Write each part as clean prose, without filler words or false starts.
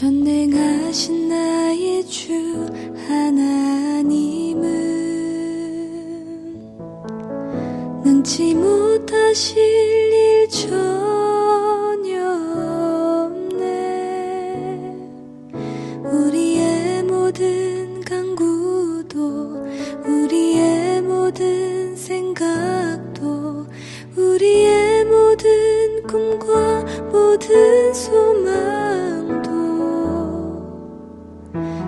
전능하신 나의 주 하나님은 능치 못하실 일 전혀 없네. 우리의 모든 간구도 우리의 모든 생각도 우리의 모든 꿈과 모든 소망도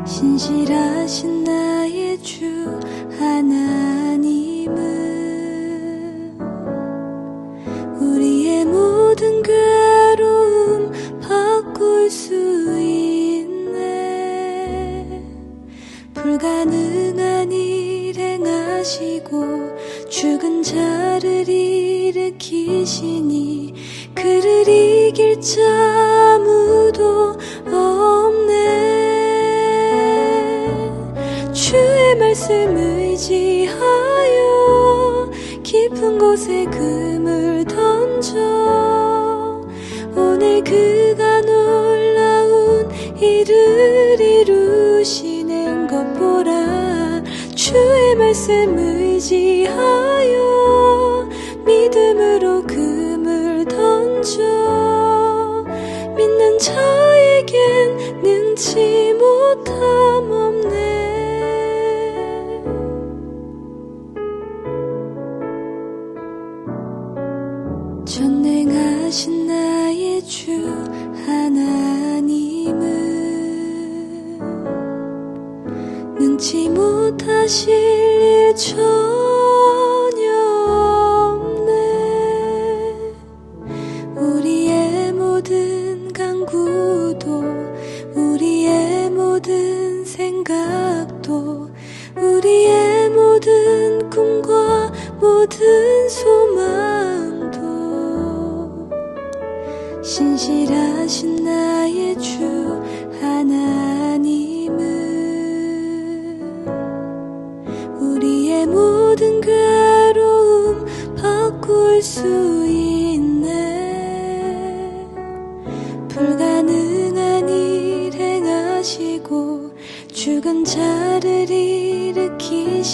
신실하신 나의 주 하나님은 우리의 모든 괴로움 바꿀 수 있네. 불가능한 일 행하시고 죽은 자를 일으키시니 그를 이길 자 아무도 없네. 주의 말씀 의지하여 깊은 곳에 금을 던져 오늘 그가 놀라운 일을 이루시는 것 보라. 주의 말씀 의지하여 믿음으로 금을 던져 믿는 자에겐 능치 못함 없네. 전능하신 나의 주 하나님은 능치 못하실 일 전혀 없네. 우리의 모든 간구도 우리의 모든 생각도 우리의 모든 꿈과 모든 소망도 신실하신 나의 주 하나님은 우리의 모든 괴로움 바꿀 수 있네. 불가능한 일 행하시고 죽은 자를 일으키시니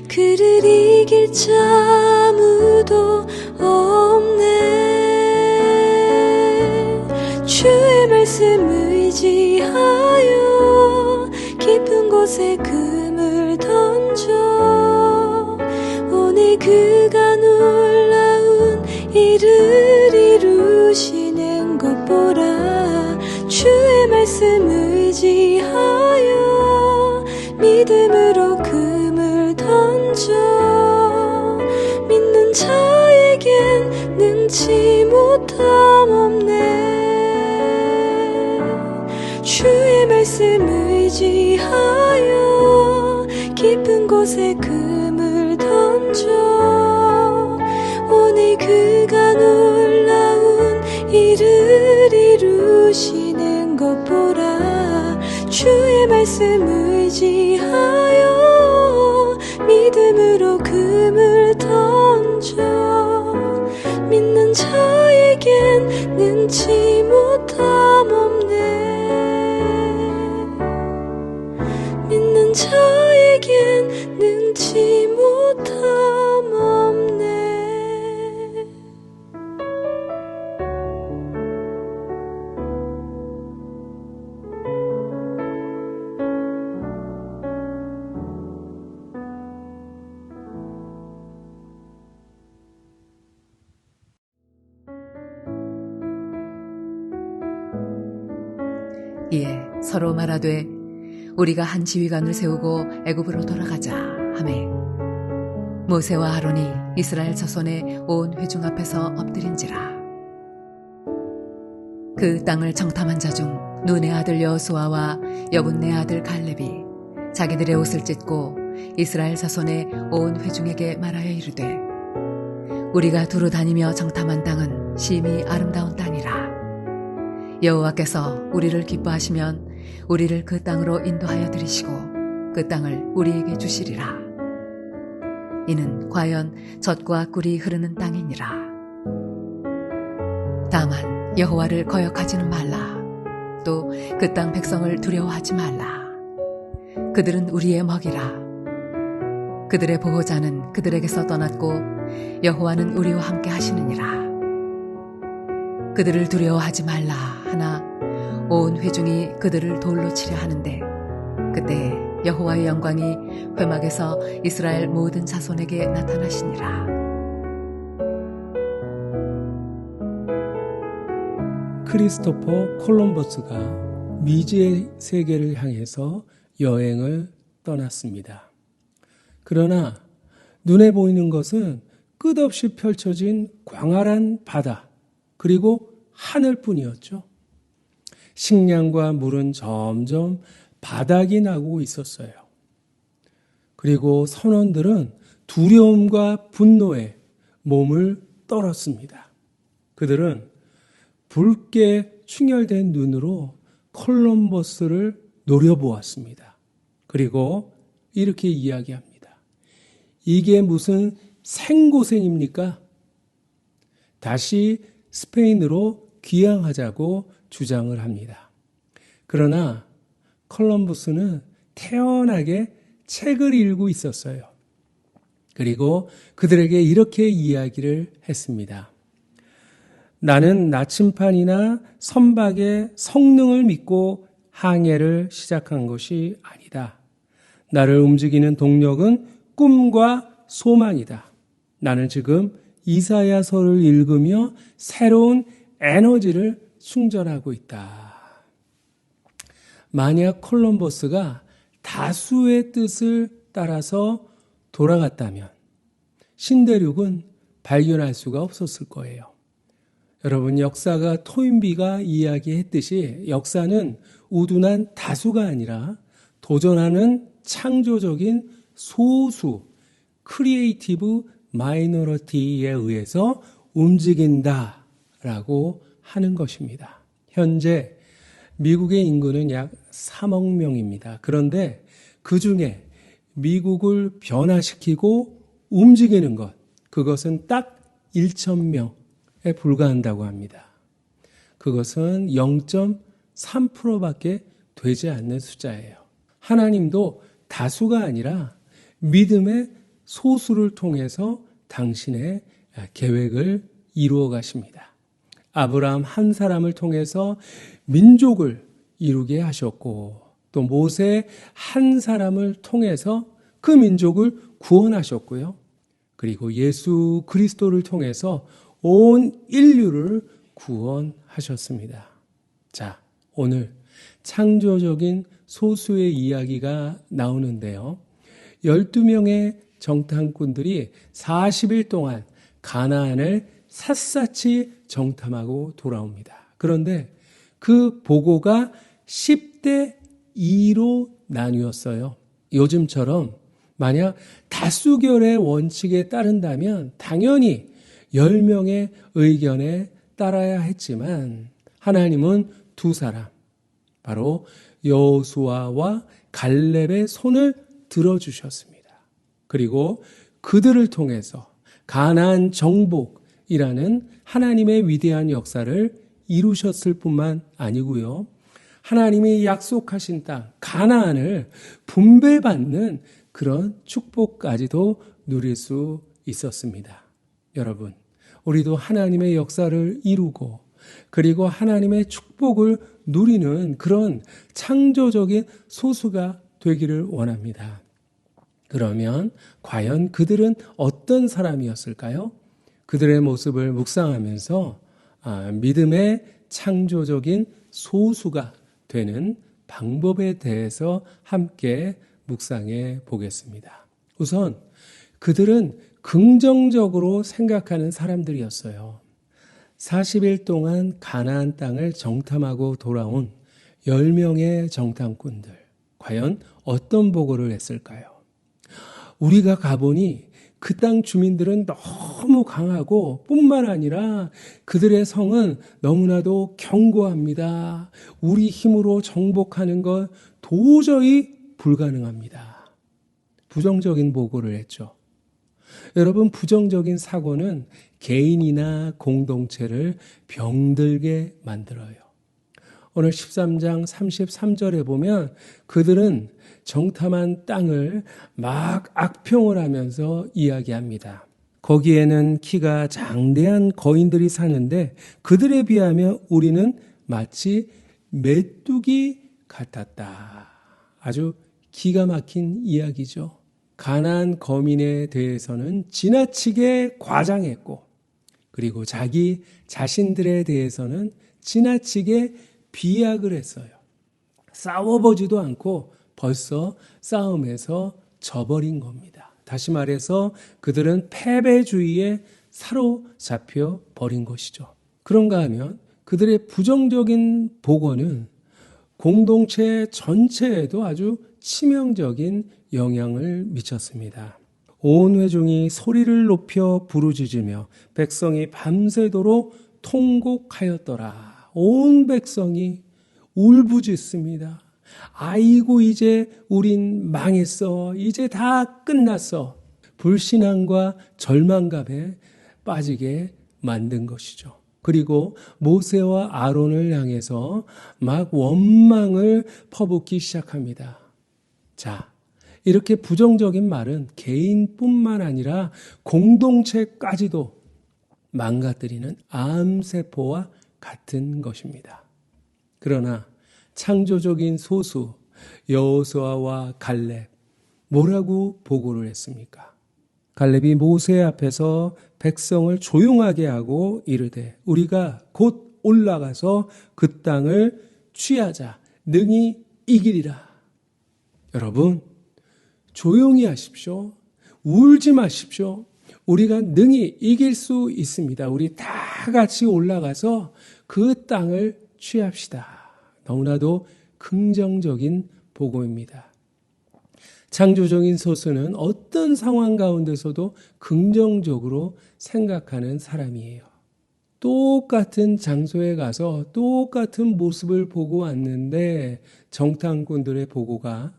그를 이길 자 아무도 없네. 주의 말씀 의지하여 깊은 곳에 금을 던져 오늘 그가 놀라운 일을 이루시는 것 보라. 주의 말씀 의지하여 믿음으로 금을 던져 믿는 자에겐 능치 못함 없네. 주의 말씀 의지하여 깊은 곳에 금을 던져 오늘 그가 놀라운 일을 이루시는 것 보라. 주의 말씀 의지하여 믿음으로 금을 던져 믿는 자에겐 능치 못함 없네. 믿는 자에겐 능치 못함 없네. 이에 서로 말하되 우리가 한 지휘관을 세우고 애굽으로 돌아가자 하매 모세와 아론이 이스라엘 자손의 온 회중 앞에서 엎드린지라. 그 땅을 정탐한 자 중 눈의 아들 여호수아와 여분네 아들 갈렙이 자기들의 옷을 찢고 이스라엘 자손의 온 회중에게 말하여 이르되 우리가 두루 다니며 정탐한 땅은 심히 아름다운 땅이라. 여호와께서 우리를 기뻐하시면 우리를 그 땅으로 인도하여 들이시고 그 땅을 우리에게 주시리라. 이는 과연 젖과 꿀이 흐르는 땅이니라. 다만 여호와를 거역하지는 말라. 또 그 땅 백성을 두려워하지 말라. 그들은 우리의 먹이라. 그들의 보호자는 그들에게서 떠났고 여호와는 우리와 함께 하시느니라. 그들을 두려워하지 말라 하나 온 회중이 그들을 돌로 치려 하는데 그때 여호와의 영광이 회막에서 이스라엘 모든 자손에게 나타나시니라. 크리스토퍼 콜럼버스가 미지의 세계를 향해서 여행을 떠났습니다. 그러나 눈에 보이는 것은 끝없이 펼쳐진 광활한 바다 그리고 하늘뿐이었죠. 식량과 물은 점점 바닥이 나고 있었어요. 그리고 선원들은 두려움과 분노에 몸을 떨었습니다. 그들은 붉게 충혈된 눈으로 콜럼버스를 노려보았습니다. 그리고 이렇게 이야기합니다. 이게 무슨 생고생입니까? 다시 스페인으로 귀향하자고 주장을 합니다. 그러나 콜럼버스는 태연하게 책을 읽고 있었어요. 그리고 그들에게 이렇게 이야기를 했습니다. 나는 나침판이나 선박의 성능을 믿고 항해를 시작한 것이 아니다. 나를 움직이는 동력은 꿈과 소망이다. 나는 지금 이사야서를 읽으며 새로운 에너지를 충전하고 있다. 만약 콜럼버스가 다수의 뜻을 따라서 돌아갔다면 신대륙은 발견할 수가 없었을 거예요. 여러분, 역사가 토인비가 이야기했듯이 역사는 우둔한 다수가 아니라 도전하는 창조적인 소수, 크리에이티브 마이너리티에 의해서 움직인다라고 하는 것입니다. 현재 미국의 인구는 약 3억 명입니다. 그런데 그 중에 미국을 변화시키고 움직이는 것, 그것은 딱 1,000명에 불과한다고 합니다. 그것은 0.3%밖에 되지 않는 숫자예요. 하나님도 다수가 아니라 믿음의 소수를 통해서 당신의 계획을 이루어 가십니다. 아브라함 한 사람을 통해서 민족을 이루게 하셨고 또 모세 한 사람을 통해서 그 민족을 구원하셨고요. 그리고 예수 그리스도를 통해서 온 인류를 구원하셨습니다. 자, 오늘 창조적인 소수의 이야기가 나오는데요. 12명의 정탐꾼들이 40일 동안 가나안을 샅샅이 정탐하고 돌아옵니다. 그런데 그 보고가 10대 2로 나뉘었어요. 요즘처럼 만약 다수결의 원칙에 따른다면 당연히 10명의 의견에 따라야 했지만 하나님은 두 사람, 바로 여호수아와 갈렙의 손을 들어주셨습니다. 그리고 그들을 통해서 가나안 정복이라는 하나님의 위대한 역사를 이루셨을 뿐만 아니고요. 하나님이 약속하신 땅 가나안을 분배받는 그런 축복까지도 누릴 수 있었습니다. 여러분, 우리도 하나님의 역사를 이루고 그리고 하나님의 축복을 누리는 그런 창조적인 소수가 되기를 원합니다. 그러면 과연 그들은 어떤 사람이었을까요? 그들의 모습을 묵상하면서 믿음의 창조적인 소수가 되는 방법에 대해서 함께 묵상해 보겠습니다. 우선 그들은 긍정적으로 생각하는 사람들이었어요. 40일 동안 가나안 땅을 정탐하고 돌아온 10명의 정탐꾼들, 과연 어떤 보고를 했을까요? 우리가 가보니 그 땅 주민들은 너무 강하고 뿐만 아니라 그들의 성은 너무나도 견고합니다. 우리 힘으로 정복하는 것 도저히 불가능합니다. 부정적인 보고를 했죠. 여러분, 부정적인 사고는 개인이나 공동체를 병들게 만들어요. 오늘 13장 33절에 보면 그들은 정탐한 땅을 막 악평을 하면서 이야기합니다. 거기에는 키가 장대한 거인들이 사는데 그들에 비하면 우리는 마치 메뚜기 같았다. 아주 기가 막힌 이야기죠. 가나안 거민에 대해서는 지나치게 과장했고 그리고 자기 자신들에 대해서는 지나치게 비약을 했어요. 싸워보지도 않고 벌써 싸움에서 져버린 겁니다. 다시 말해서 그들은 패배주의에 사로잡혀 버린 것이죠. 그런가 하면 그들의 부정적인 복원은 공동체 전체에도 아주 치명적인 영향을 미쳤습니다. 온 회중이 소리를 높여 부르짖으며 백성이 밤새도록 통곡하였더라. 온 백성이 울부짖습니다. 아이고 이제 우린 망했어. 이제 다 끝났어. 불신앙과 절망감에 빠지게 만든 것이죠. 그리고 모세와 아론을 향해서 막 원망을 퍼붓기 시작합니다. 자, 이렇게 부정적인 말은 개인뿐만 아니라 공동체까지도 망가뜨리는 암세포와 같은 것입니다. 그러나 창조적인 소수 여호수아와 갈렙 뭐라고 보고를 했습니까? 갈렙이 모세 앞에서 백성을 조용하게 하고 이르되 우리가 곧 올라가서 그 땅을 취하자 능히 이기리라. 여러분 조용히 하십시오. 울지 마십시오. 우리가 능히 이길 수 있습니다. 우리 다 같이 올라가서 그 땅을 취합시다. 너무나도 긍정적인 보고입니다. 창조적인 소수는 어떤 상황 가운데서도 긍정적으로 생각하는 사람이에요. 똑같은 장소에 가서 똑같은 모습을 보고 왔는데 정탐꾼들의 보고가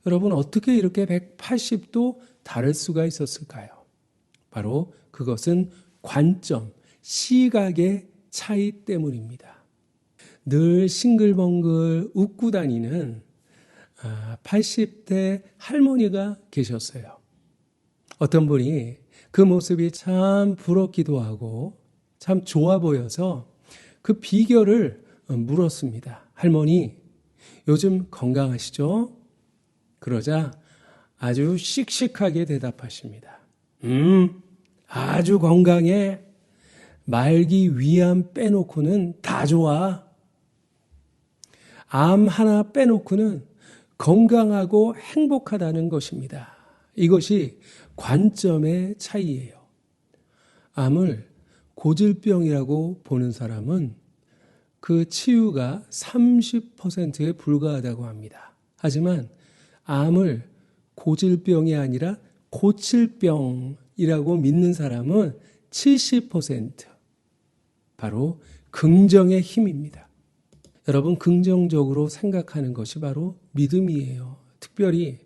여러분 어떻게 이렇게 180도 다를 수가 있었을까요? 바로 그것은 관점, 시각의 차이 때문입니다. 늘 싱글벙글 웃고 다니는 80대 할머니가 계셨어요. 어떤 분이 그 모습이 참 부럽기도 하고 참 좋아 보여서 그 비결을 물었습니다. 할머니, 요즘 건강하시죠? 그러자 아주 씩씩하게 대답하십니다. 아주 건강해. 말기 위암 빼놓고는 다 좋아. 암 하나 빼놓고는 건강하고 행복하다는 것입니다. 이것이 관점의 차이예요. 암을 고질병이라고 보는 사람은 그 치유가 30%에 불과하다고 합니다. 하지만 암을 고질병이 아니라 고칠병이라고 믿는 사람은 70%. 바로 긍정의 힘입니다. 여러분 긍정적으로 생각하는 것이 바로 믿음이에요. 특별히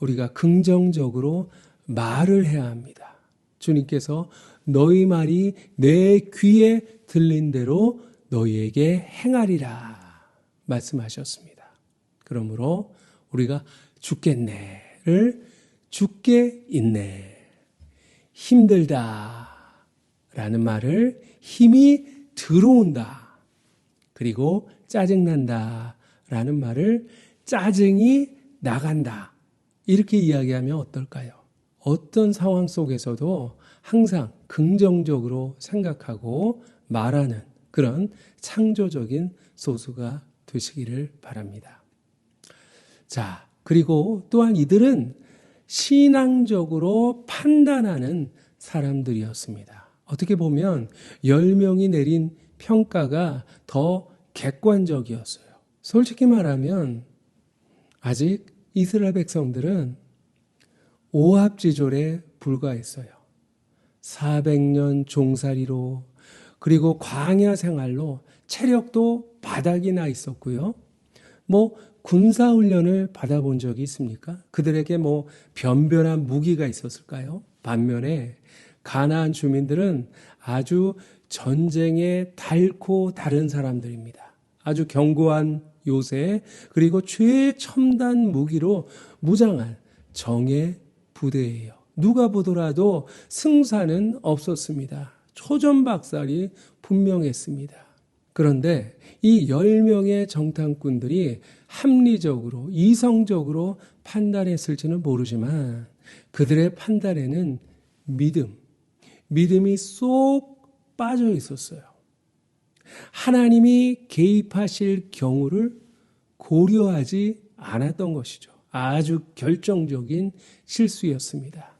우리가 긍정적으로 말을 해야 합니다. 주님께서 너희 말이 내 귀에 들린 대로 너희에게 행하리라 말씀하셨습니다. 그러므로 우리가 죽겠네를 죽게 있네. 힘들다 라는 말을 힘이 들어온다. 그리고 짜증난다 라는 말을 짜증이 나간다. 이렇게 이야기하면 어떨까요? 어떤 상황 속에서도 항상 긍정적으로 생각하고 말하는 그런 창조적인 소수가 되시기를 바랍니다. 자, 그리고 또한 이들은 신앙적으로 판단하는 사람들이었습니다. 어떻게 보면 10명이 내린 평가가 더 객관적이었어요. 솔직히 말하면 아직 이스라엘 백성들은 오합지졸에 불과했어요. 400년 종살이로 그리고 광야 생활로 체력도 바닥이 나 있었고요. 군사훈련을 받아본 적이 있습니까? 그들에게 변변한 무기가 있었을까요? 반면에 가나안 주민들은 아주 전쟁에 닳고 다른 사람들입니다. 아주 견고한 요새 그리고 최첨단 무기로 무장한 정예 부대예요. 누가 보더라도 승산은 없었습니다. 초전박살이 분명했습니다. 그런데 이 10명의 정탐꾼들이 합리적으로 이성적으로 판단했을지는 모르지만 그들의 판단에는 믿음이 쏙 빠져 있었어요. 하나님이 개입하실 경우를 고려하지 않았던 것이죠. 아주 결정적인 실수였습니다.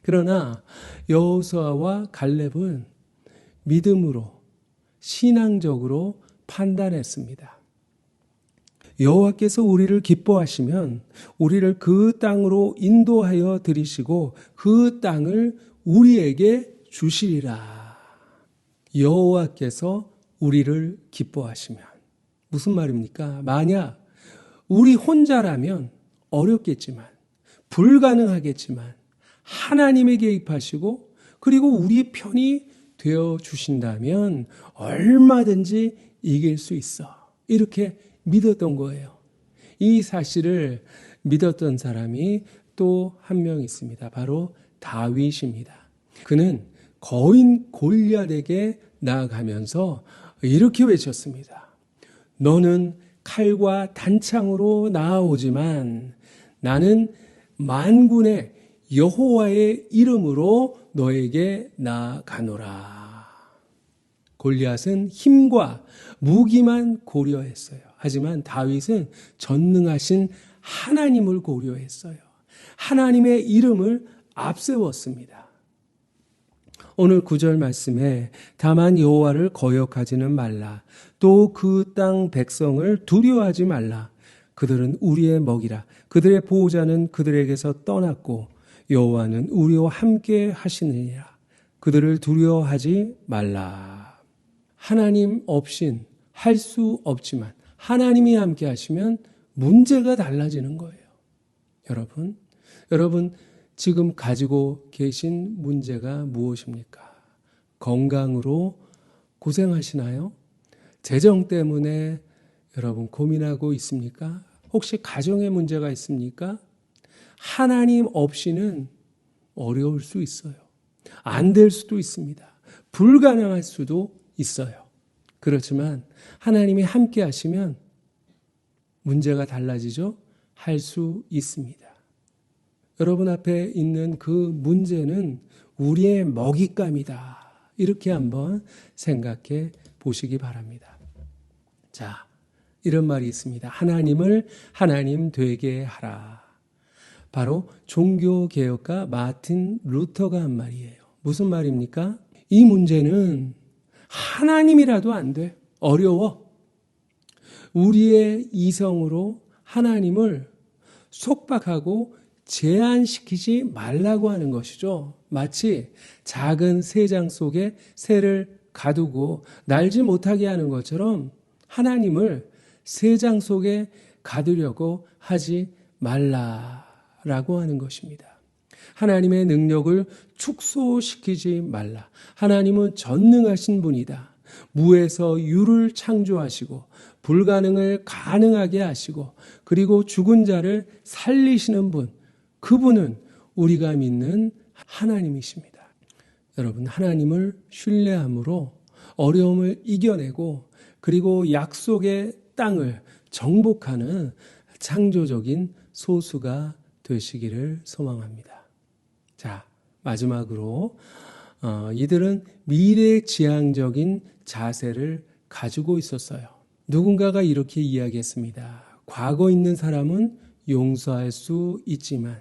그러나 여호수아와 갈렙은 믿음으로 신앙적으로 판단했습니다. 여호와께서 우리를 기뻐하시면 우리를 그 땅으로 인도하여 들이시고 그 땅을 우리에게 주시리라. 여호와께서 우리를 기뻐하시면 무슨 말입니까? 만약 우리 혼자라면 어렵겠지만 불가능하겠지만 하나님이 개입하시고 그리고 우리 편이 되어 주신다면 얼마든지 이길 수 있어. 이렇게 믿었던 거예요. 이 사실을 믿었던 사람이 또 한 명 있습니다. 바로 다윗입니다. 그는 거인 골리앗에게 나아가면서 이렇게 외쳤습니다. 너는 칼과 단창으로 나아오지만 나는 만군의 여호와의 이름으로 너에게 나아가노라. 골리앗은 힘과 무기만 고려했어요. 하지만 다윗은 전능하신 하나님을 고려했어요. 하나님의 이름을 앞세웠습니다. 오늘 9절 말씀에 다만 여호와를 거역하지는 말라. 또 그 땅 백성을 두려워하지 말라. 그들은 우리의 먹이라. 그들의 보호자는 그들에게서 떠났고 여호와는 우리와 함께 하시느니라. 그들을 두려워하지 말라. 하나님 없인 할 수 없지만 하나님이 함께 하시면 문제가 달라지는 거예요. 여러분 지금 가지고 계신 문제가 무엇입니까? 건강으로 고생하시나요? 재정 때문에 여러분 고민하고 있습니까? 혹시 가정에 문제가 있습니까? 하나님 없이는 어려울 수 있어요. 안 될 수도 있습니다. 불가능할 수도 있어요. 그렇지만 하나님이 함께 하시면 문제가 달라지죠? 할 수 있습니다. 여러분 앞에 있는 그 문제는 우리의 먹잇감이다. 이렇게 한번 생각해 보시기 바랍니다. 자, 이런 말이 있습니다. 하나님을 하나님 되게 하라. 바로 종교개혁가 마틴 루터가 한 말이에요. 무슨 말입니까? 이 문제는 하나님이라도 안 돼. 어려워. 우리의 이성으로 하나님을 속박하고 제한시키지 말라고 하는 것이죠. 마치 작은 새장 속에 새를 가두고 날지 못하게 하는 것처럼 하나님을 새장 속에 가두려고 하지 말라라고 하는 것입니다. 하나님의 능력을 축소시키지 말라. 하나님은 전능하신 분이다. 무에서 유를 창조하시고 불가능을 가능하게 하시고 그리고 죽은 자를 살리시는 분, 그분은 우리가 믿는 하나님이십니다. 여러분, 하나님을 신뢰함으로 어려움을 이겨내고 그리고 약속의 땅을 정복하는 창조적인 소수가 되시기를 소망합니다. 자, 마지막으로 이들은 미래지향적인 자세를 가지고 있었어요. 누군가가 이렇게 이야기했습니다. 과거 있는 사람은 용서할 수 있지만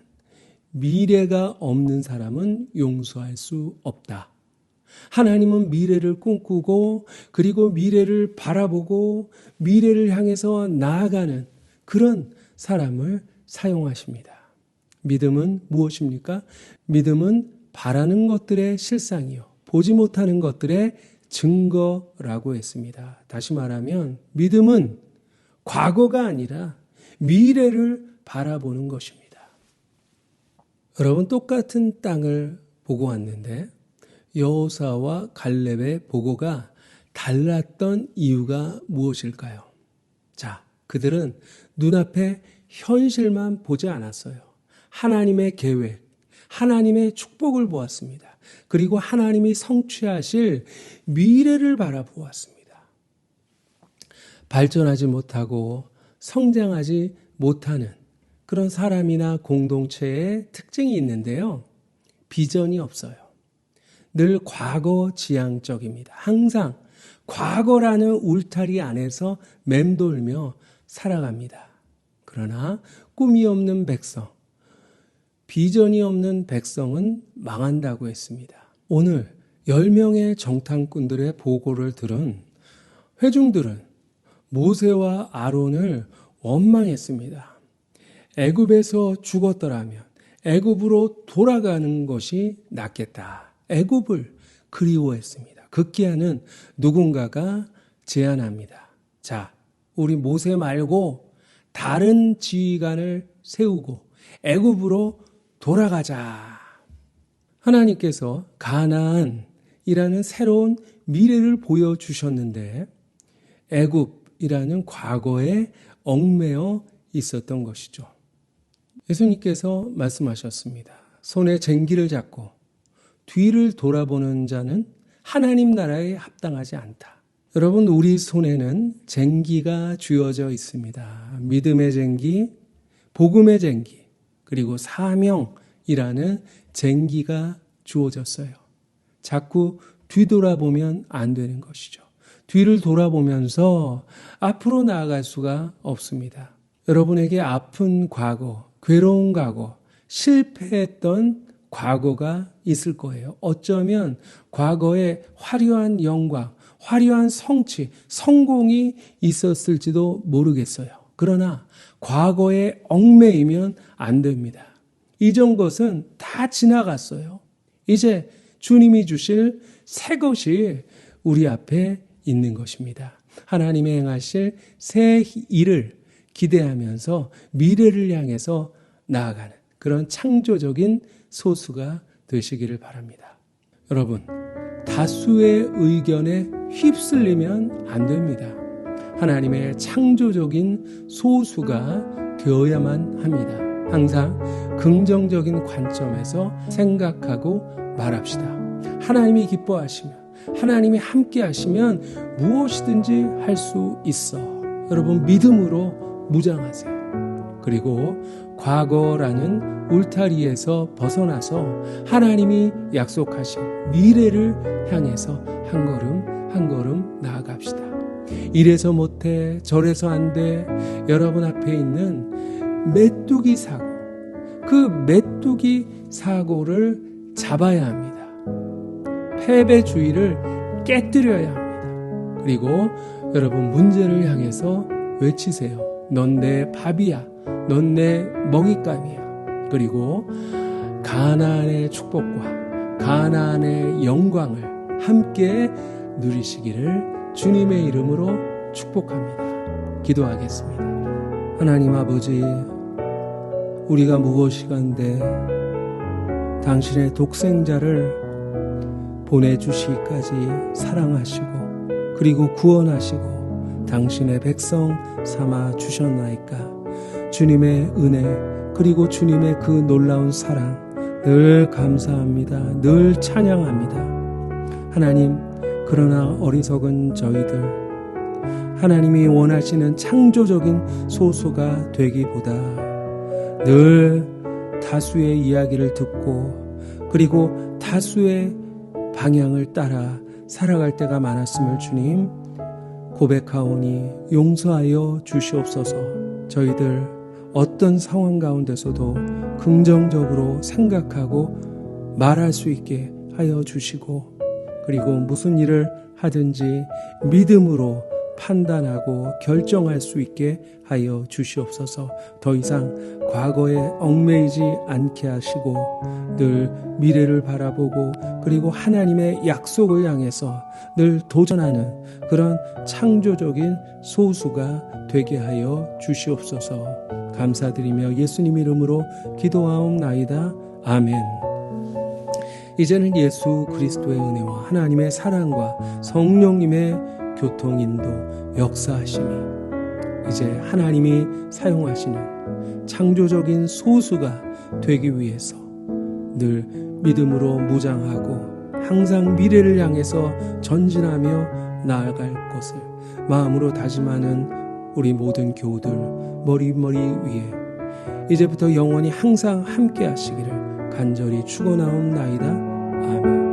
미래가 없는 사람은 용서할 수 없다. 하나님은 미래를 꿈꾸고 그리고 미래를 바라보고 미래를 향해서 나아가는 그런 사람을 사용하십니다. 믿음은 무엇입니까? 믿음은 바라는 것들의 실상이요, 보지 못하는 것들의 증거라고 했습니다. 다시 말하면 믿음은 과거가 아니라 미래를 바라보는 것입니다. 여러분, 똑같은 땅을 보고 왔는데 여호수아와 갈렙의 보고가 달랐던 이유가 무엇일까요? 자, 그들은 눈앞에 현실만 보지 않았어요. 하나님의 계획, 하나님의 축복을 보았습니다. 그리고 하나님이 성취하실 미래를 바라보았습니다. 발전하지 못하고 성장하지 못하는 그런 사람이나 공동체의 특징이 있는데요. 비전이 없어요. 늘 과거 지향적입니다. 항상 과거라는 울타리 안에서 맴돌며 살아갑니다. 그러나 꿈이 없는 백성, 비전이 없는 백성은 망한다고 했습니다. 오늘 10명의 정탐꾼들의 보고를 들은 회중들은 모세와 아론을 원망했습니다. 애굽에서 죽었더라면 애굽으로 돌아가는 것이 낫겠다. 애굽을 그리워했습니다. 급기야는 누군가가 제안합니다. 자, 우리 모세 말고 다른 지휘관을 세우고 애굽으로 돌아가자. 하나님께서 가나안이라는 새로운 미래를 보여주셨는데 애굽이라는 과거에 얽매여 있었던 것이죠. 예수님께서 말씀하셨습니다. 손에 쟁기를 잡고 뒤를 돌아보는 자는 하나님 나라에 합당하지 않다. 여러분, 우리 손에는 쟁기가 쥐어져 있습니다. 믿음의 쟁기, 복음의 쟁기, 그리고 사명이라는 쟁기가 주어졌어요. 자꾸 뒤돌아보면 안 되는 것이죠. 뒤를 돌아보면서 앞으로 나아갈 수가 없습니다. 여러분에게 아픈 과거, 괴로운 과거, 실패했던 과거가 있을 거예요. 어쩌면 과거에 화려한 영광, 화려한 성취, 성공이 있었을지도 모르겠어요. 그러나 과거에 얽매이면 안 됩니다. 이전 것은 다 지나갔어요. 이제 주님이 주실 새 것이 우리 앞에 있는 것입니다. 하나님의 행하실 새 일을 기대하면서 미래를 향해서 나아가는 그런 창조적인 소수가 되시기를 바랍니다. 여러분, 다수의 의견에 휩쓸리면 안 됩니다. 하나님의 창조적인 소수가 되어야만 합니다. 항상 긍정적인 관점에서 생각하고 말합시다. 하나님이 기뻐하시면, 하나님이 함께 하시면 무엇이든지 할 수 있어. 여러분, 믿음으로 무장하세요. 그리고 과거라는 울타리에서 벗어나서 하나님이 약속하신 미래를 향해서 한 걸음 한 걸음 나아갑시다. 이래서 못해, 저래서 안 돼. 여러분 앞에 있는 메뚜기 사고, 그 메뚜기 사고를 잡아야 합니다. 패배주의를 깨뜨려야 합니다. 그리고 여러분, 문제를 향해서 외치세요. 넌 내 밥이야. 넌 내 먹잇감이야. 그리고 가나안의 축복과 가나안의 영광을 함께 누리시기를 주님의 이름으로 축복합니다. 기도하겠습니다. 하나님 아버지, 우리가 무엇이간데 당신의 독생자를 보내주시기까지 사랑하시고 그리고 구원하시고 당신의 백성 삼아 주셨나이까. 주님의 은혜 그리고 주님의 그 놀라운 사랑 늘 감사합니다. 늘 찬양합니다. 하나님, 그러나 어리석은 저희들, 하나님이 원하시는 창조적인 소수가 되기보다 늘 다수의 이야기를 듣고 그리고 다수의 방향을 따라 살아갈 때가 많았음을 주님 고백하오니 용서하여 주시옵소서. 저희들 어떤 상황 가운데서도 긍정적으로 생각하고 말할 수 있게 하여 주시고, 그리고 무슨 일을 하든지 믿음으로 판단하고 결정할 수 있게 하여 주시옵소서. 더 이상 과거에 얽매이지 않게 하시고 늘 미래를 바라보고 그리고 하나님의 약속을 향해서 늘 도전하는 그런 창조적인 소수가 되게 하여 주시옵소서. 감사드리며 예수님 이름으로 기도하옵나이다. 아멘. 이제는 예수 그리스도의 은혜와 하나님의 사랑과 성령님의 교통인도 역사하심이 이제 하나님이 사용하시는 창조적인 소수가 되기 위해서 늘 믿음으로 무장하고 항상 미래를 향해서 전진하며 나아갈 것을 마음으로 다짐하는 우리 모든 교우들 머리머리 위에 이제부터 영원히 항상 함께 하시기를 간절히 축원하옵나이다. 아멘.